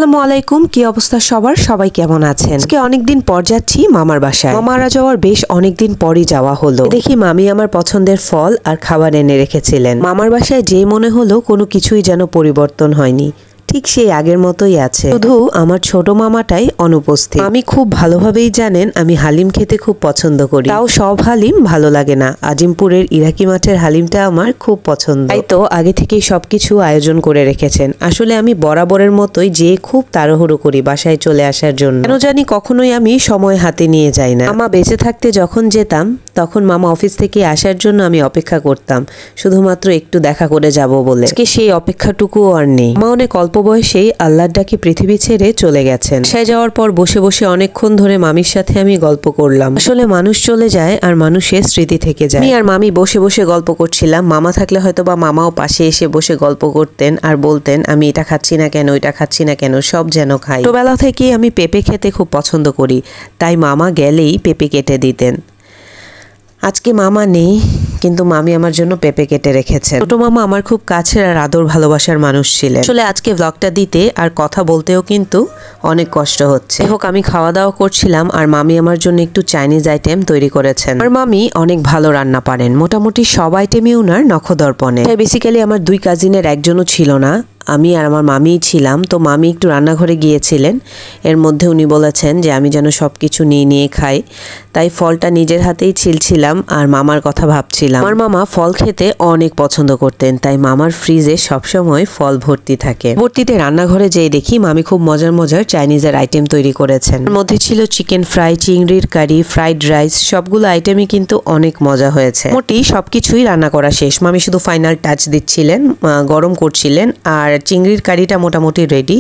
আসসালামু আলাইকুম, কি অবস্থা সবার? সবাই কেমন আছেন? আজকে অনেকদিন পর যাচ্ছি মামার বাসায়। মামারা যাওয়ার বেশ অনেকদিন পরই যাওয়া হলো। দেখি মামি আমার পছন্দের ফল আর খাবার এনে রেখেছিলেন। মামার বাসায় যে মনে হলো কোনো কিছুই যেন পরিবর্তন হয়নি, ঠিক সেই আগের মতোই আছে, শুধু আমার ছোট মামাটাই অনুপস্থিত। আমি খুব ভালোভাবেই জানেন আমি হালিম খেতে খুব পছন্দ করি, তাও সব হালিম ভালো লাগে না। আজিমপুরের ইরাকি মাঠের হালিমটা আমার খুব পছন্দ, তাই তো আগে থেকেই সবকিছু আয়োজন করে রেখেছেন। আসলে আমি বরাবরের মতোই যে খুব তাড়াহুড়ো করি বাসায় চলে আসার জন্য, কেন জানি কখনোই আমি সময় হাতে নিয়ে যাই না। মামা বেঁচে থাকতে যখন যেতাম তখন মামা অফিস থেকে আসার জন্য আমি অপেক্ষা করতাম, শুধুমাত্র একটু দেখা করে যাব বলে। আজকে সেই অপেক্ষাটুকুও আর নেই। মা অনেক অল্প বয়সেই আল্লাহর ডাকে পৃথিবী ছেড়ে চলে গেছেন। বাসায় যাওয়ার পর বসে বসে অনেকক্ষণ ধরে মামির সাথে আমি গল্প করলাম। আসলে মানুষ চলে যায় আর মানুষের স্মৃতি থেকে যায়। আমি আর মামি বসে বসে গল্প করছিলাম। মামা থাকলে হয়তো বা মামাও পাশে এসে বসে গল্প করতেন আর বলতেন আমি এটা খাচ্ছি না কেন, ওইটা খাচ্ছি না কেন, সব যেন খাই। ছোটবেলা থেকেই আমি পেঁপে খেতে খুব পছন্দ করি, তাই মামা গেলেই পেঁপে কেটে দিতেন। আজকে মামা নেই, কিন্তু মামি আমার জন্য পেঁপে কেটে রেখেছেন। ছোট মামা আমার খুব কাছের আর আদর ভালোবাসার মানুষ ছিলেন। আসলে আজকে ব্লগটা দিতে আর কথা বলতেও কিন্তু অনেক কষ্ট হচ্ছে। হোক, আমি খাওয়া দাওয়া করছিলাম আর মামি আমার জন্য একটু চাইনিজ আইটেম তৈরি করেছেন। আর মামি অনেক ভালো রান্না পারেন, মোটামুটি সব আইটেমই উনার নখদর্পণে। বেসিক্যালি আমার দুই কাজিনের একজনও ছিল না, আমি আর আমার মামিই ছিলাম। তো মামি একটু রান্নাঘরে গিয়েছিলেন, এর মধ্যে উনি বলেছেন যে আমি যেন সব কিছু নিয়ে নিয়ে খাই, তাই ফলটা নিজের হাতেই ছিলছিলাম আর মামার কথা ভাবছিলাম। আমার মামা ফল খেতে অনেক পছন্দ করতেন, তাই মামার ফ্রিজে সবসময় ফল ভর্তি থাকে। ভর্তিতে রান্নাঘরে যেয়ে দেখি মামি খুব মজার মজার চাইনিজের আইটেম তৈরি করেছেন। এর মধ্যে ছিল চিকেন ফ্রাই, চিংড়ির কারি, ফ্রাইড রাইস, সবগুলো আইটেমই কিন্তু অনেক মজা হয়েছে। মোটামুটি সবকিছুই রান্না করা শেষ, মামি শুধু ফাইনাল টাচ দিচ্ছিলেন, গরম করছিলেন। আর চিংড়ির কারিটা মোটামুটি রেডি।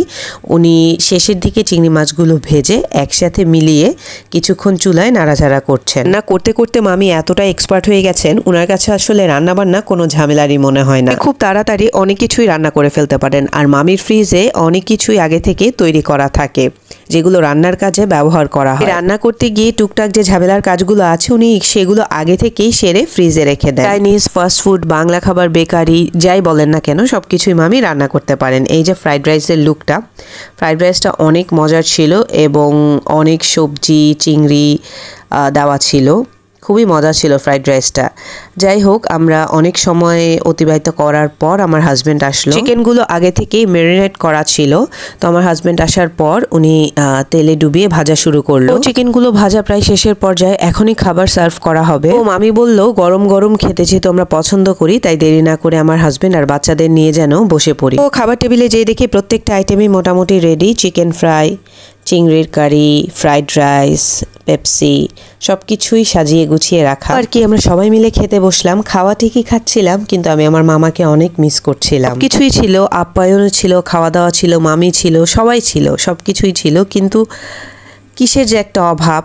উনি শেষের দিকে চিংড়ি মাছগুলো ভেজে একসাথে মিলিয়ে কিছুক্ষণ চুলায় নাড়াচাড়া করছেন। না করতে করতে মামি এতটা এক্সপার্ট হয়ে গেছেন, উনার কাছে আসলে রান্না বান্না কোনো ঝামেলারই মনে হয় না। খুব তাড়াতাড়ি অনেক কিছুই রান্না করে ফেলতে পারেন। আর মামির ফ্রিজে অনেক কিছুই আগে থেকে তৈরি করা থাকে, যেগুলো রান্নার কাজে ব্যবহার করা হয়। রান্না করতে গিয়ে টুকটাক যে ঝামেলার কাজগুলো আছে উনি সেগুলো আগে থেকেই সেরে ফ্রিজে রেখে দেন। চাইনিজ, ফাস্টফুড, বাংলা খাবার, বেকারি, যাই বলেন না কেন সবকিছুই মামি রান্না করতে পারেন। এই যে ফ্রাইড রাইসের লুকটা, ফ্রাইড রাইসটা অনেক মজার ছিল এবং অনেক সবজি চিংড়ি দেওয়া ছিল, খুবই মজা ছিল ফ্রাইড রাইসটা। যাই হোক, আমরা অনেক সময় অতিবাহিত করার পর আমার হাজব্যান্ড আসলো। চিকেনগুলো আগে থেকেই ম্যারিনেট করা ছিল, তো আমার হাজব্যান্ড আসার পর উনি তেলে ডুবিয়ে ভাজা শুরু করলো। চিকেনগুলো ভাজা প্রায় শেষের পর্যায়ে, এখনই খাবার সার্ভ করা হবে। ও মামি বললো গরম গরম খেতে যেহেতু আমরা পছন্দ করি, তাই দেরি না করে আমার হাজব্যান্ড আর বাচ্চাদের নিয়ে যেন বসে পড়ি। ও খাবার টেবিলে যেয়ে দেখি প্রত্যেকটা আইটেমই মোটামুটি রেডি। চিকেন ফ্রাই, চিংড়ির কারি, ফ্রাইড রাইস, পেপসি, সবকিছুই সাজিয়ে গুছিয়ে রাখা। আর কি আমরা সবাই মিলে খেতে বসলাম। খাওয়া ঠিকই খাচ্ছিলাম, কিন্তু আমি আমার মামাকে অনেক মিস করছিলাম। কিছুই ছিল, আপ্যায়নও ছিল, খাওয়া দাওয়া ছিল, মামি ছিল, সবাই ছিল, সবকিছুই ছিল, কিন্তু কিসের যে একটা অভাব,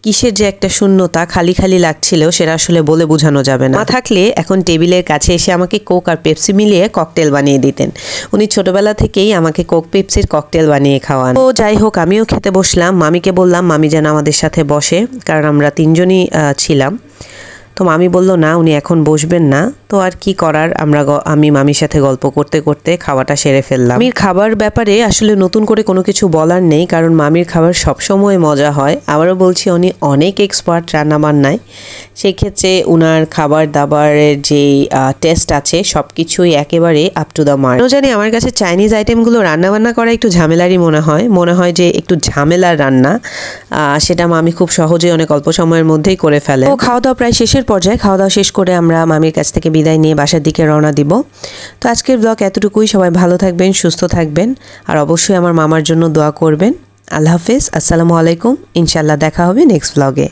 কিসের যে একটা শূন্যতা, খালি খালি লাগছিল, সেটা আসলে বলে বোঝানো যাবে না। মা থাকলে এখন টেবিলের কাছে এসে আমাকে কোক আর পেপসি মিলিয়ে ককটেল বানিয়ে দিতেন। উনি ছোটবেলা থেকেই আমাকে কোক পেপসির ককটেল বানিয়ে খাওয়ান। তো যাই হোক, আমিও খেতে বসলাম। মামিকে বললাম মামি যেন আমাদের সাথে বসে, কারণ আমরা তিনজনই ছিলাম। তো মামি বলল না, উনি এখন বসবেন না। তো আর কি করার, আমি মামির সাথে গল্প করতে করতে খাওয়াটা সেরে ফেললাম। মামির খাবার ব্যাপারে আসলে নতুন করে কোনো কিছু বলার নেই, কারণ মামির খাবার সবসময় মজা হয়। আবারও বলছি, উনি অনেক এক্সপার্ট রান্নাবান্নায়। সেই ক্ষেত্রে উনার খাবার দাবারের যে টেস্ট আছে সব কিছুই একেবারে আপ টু দ্য মার্ক। জানি আমার কাছে চাইনিজ আইটেমগুলো রান্নাবান্না করা একটু ঝামেলারই মনে হয় যে একটু ঝামেলার রান্না, সেটা মামি খুব সহজে অনেক অল্প সময়ের মধ্যেই করে ফেলে। তো খাওয়া দাওয়া প্রায় শেষের পর্যায়ে, খাওয়া দাওয়া শেষ করে আমরা মামির কাছ থেকে বিদায় নিয়ে বাসার দিকে রওনা দিব। তো আজকের ব্লগ এতটুকুই। সবাই ভালো থাকবেন, সুস্থ থাকবেন, আর অবশ্যই আমার মামার জন্য দোয়া করবেন। আল্লাহ হাফেজ, আসসালামু আলাইকুম। ইনশাল্লাহ দেখা হবে নেক্সট ব্লগে।